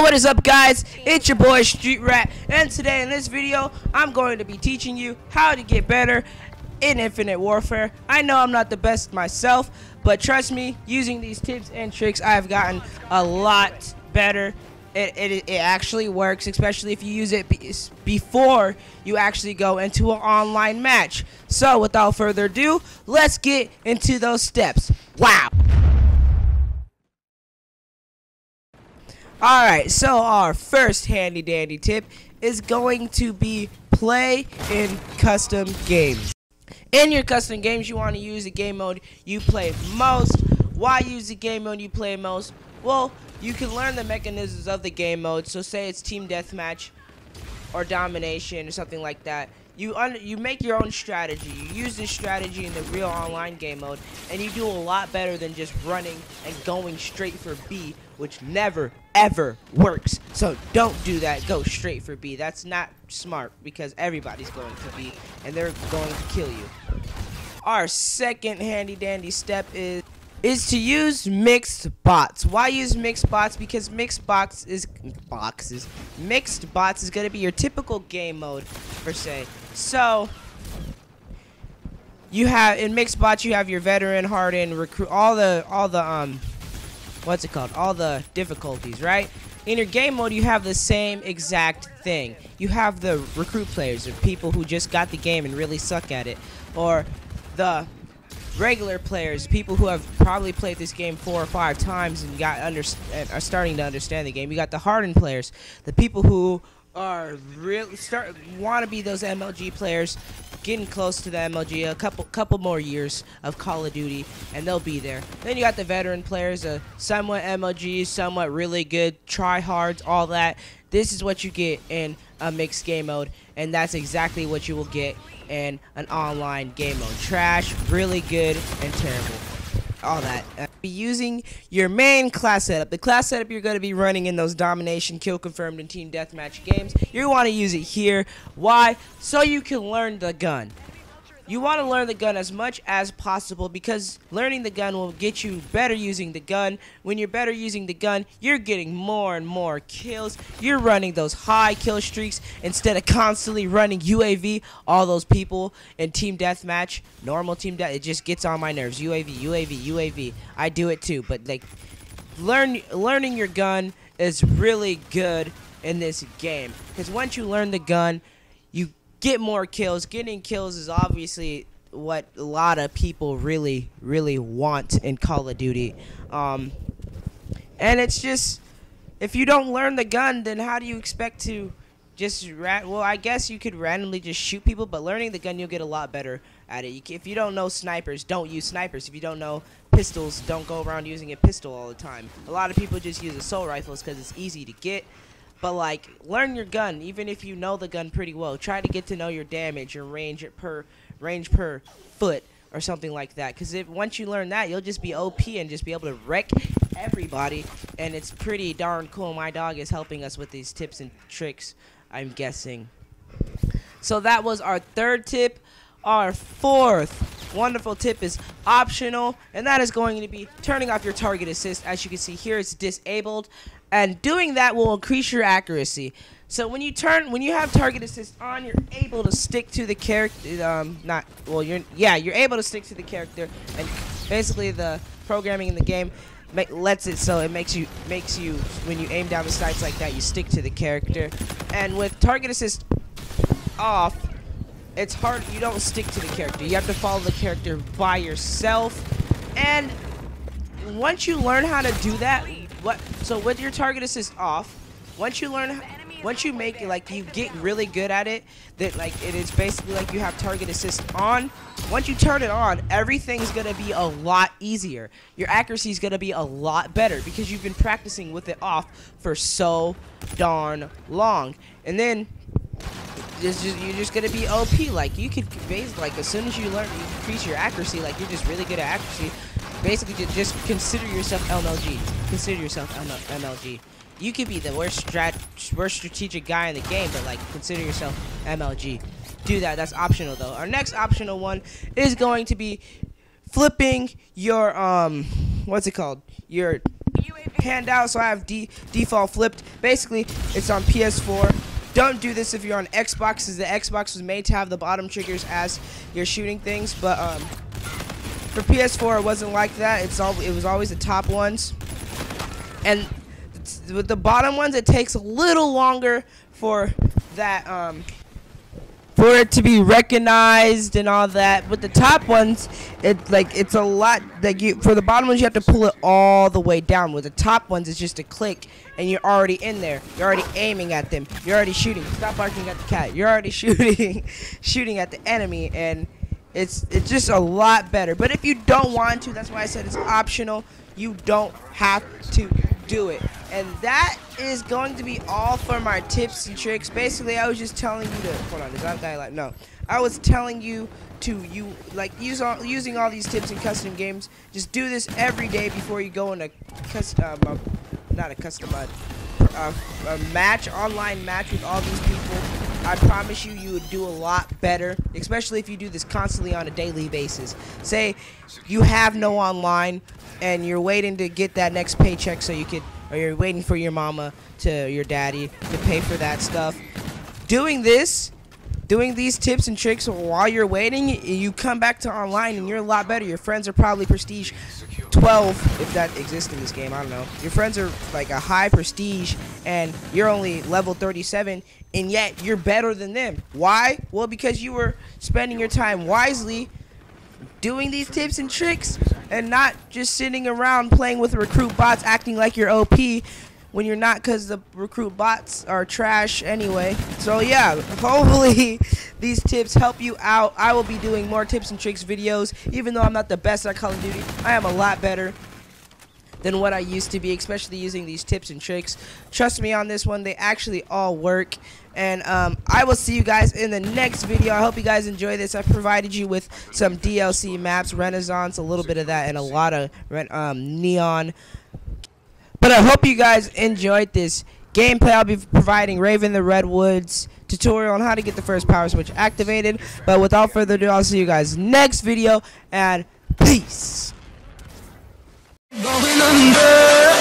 what is up, guys? It's your boy Street Rat, and today in this video I'm going to be teaching you how to get better in Infinite Warfare. I know I'm not the best myself, but trust me, using these tips and tricks I have gotten a lot better. It actually works, especially if you use it before you actually go into an online match. So without further ado, let's get into those steps. Wow. Alright, so our first handy dandy tip is going to be play in custom games. In your custom games, you want to use the game mode you play most. Why use the game mode you play most? Well, you can learn the mechanisms of the game mode. So say it's team deathmatch or domination or something like that. You make your own strategy. You use this strategy in the real online game mode, and you do a lot better than just running and going straight for B, which never ever works. So don't do that. Go straight for B. That's not smart because everybody's going for B and they're going to kill you. Our second handy dandy step is to use mixed bots. Why use mixed bots? Because mixed bots is going to be your typical game mode per se. So you have in mixed bots you have your veteran, hardened, recruit, all the what's it called? All the difficulties, right? In your game mode, you have the same exact thing. You have the recruit players, or people who just got the game and really suck at it, or the regular players, people who have probably played this game 4 or 5 times and are starting to understand the game. You got the hardened players, the people who are want to be those MLG players, getting close to the MLG, a couple more years of Call of Duty, and they'll be there. Then you got the veteran players, somewhat MLG, somewhat really good, tryhards, all that. This is what you get in a mixed game mode, and that's exactly what you will get in an online game mode. Trash, really good, and terrible. All that. Be using your main class setup. The class setup you're going to be running in those domination, kill confirmed, and team deathmatch games. You want to use it here. Why? So you can learn the gun. You want to learn the gun as much as possible because learning the gun will get you better using the gun. When you're better using the gun, you're getting more and more kills. You're running those high kill streaks instead of constantly running UAV. All those people in team deathmatch, normal team death, it just gets on my nerves. UAV. I do it too, but like learning your gun is really good in this game because once you learn the gun, you get more kills. Getting kills is obviously what a lot of people really want in Call of Duty. And it's just, if you don't learn the gun, then how do you expect to just well, I guess you could randomly just shoot people, but learning the gun, you'll get a lot better at it. If you don't know snipers, don't use snipers. If you don't know pistols, don't go around using a pistol all the time. A lot of people just use assault rifles because it's easy to get. But like, learn your gun. Even if you know the gun pretty well, try to get to know your damage, your range per foot, or something like that. Because once you learn that, you'll just be OP and just be able to wreck everybody. And it's pretty darn cool. My dog is helping us with these tips and tricks, I'm guessing. So that was our third tip. Our fourth wonderful tip is optional, and that is going to be turning off your target assist. As you can see here, it's disabled. And doing that will increase your accuracy. So when you have target assist on, you're able to stick to the character. You're able to stick to the character, and basically the programming in the game lets it so it makes you when you aim down the sights like that, you stick to the character. And with target assist off, it's hard. You don't stick to the character. You have to follow the character by yourself. And once you learn how to do that. So with your target assist off, once you make it, like, you get really good at it, that like it is basically like you have target assist on. Once you turn it on, everything's gonna be a lot easier. Your accuracy is gonna be a lot better because you've been practicing with it off for so darn long. And then you're just gonna be OP. Like, you could basically, like, as soon as you increase your accuracy, like, you're just really good at accuracy. Basically, just consider yourself MLG. Consider yourself MLG. You could be the worst strategic guy in the game, but like, consider yourself MLG. Do that. That's optional though. Our next optional one is going to be flipping your what's it called? Your handout, so I have default flipped. Basically, it's on PS4. Don't do this if you're on Xbox, because the Xbox was made to have the bottom triggers as you're shooting things. But for PS4, it wasn't like that. It was always the top ones, and with the bottom ones, it takes a little longer for that for it to be recognized and all that. With the top ones, it's a lot. For the bottom ones, you have to pull it all the way down. With the top ones, it's just a click, and you're already in there. You're already aiming at them. You're already shooting. Stop barking at the cat. You're already shooting at the enemy, and it's just a lot better. But if you don't want to, that's why I said it's optional. You don't have to do it. And that is going to be all for my tips and tricks. Basically, I was just telling you to hold on. Is that guy like no? I was telling you to using all these tips in custom games. Just do this every day before you go in a match, online match with all these people. I promise you would do a lot better, especially if you do this constantly on a daily basis. Say you have no online and you're waiting to get that next paycheck so you could, or you're waiting for your mama to your daddy to pay for that stuff. Doing these tips and tricks while you're waiting, you come back to online and you're a lot better. Your friends are probably prestige 12, if that exists in this game, I don't know. Your friends are like a high prestige and you're only level 37, and yet you're better than them. Why? Well, because you were spending your time wisely doing these tips and tricks and not just sitting around playing with recruit bots acting like you're OP when you're not, because the recruit bots are trash anyway. So yeah, hopefully these tips help you out. I will be doing more tips and tricks videos. Even though I'm not the best at Call of Duty, I am a lot better than what I used to be, especially using these tips and tricks. Trust me on this one, they actually all work. And I will see you guys in the next video. I hope you guys enjoy this. I provided you with some DLC maps, Renaissance, a little bit of that, and a lot of Neon. But I hope you guys enjoyed this gameplay. I'll be providing Raven the Redwoods tutorial on how to get the first power switch activated. But without further ado, I'll see you guys next video, and peace. Going under.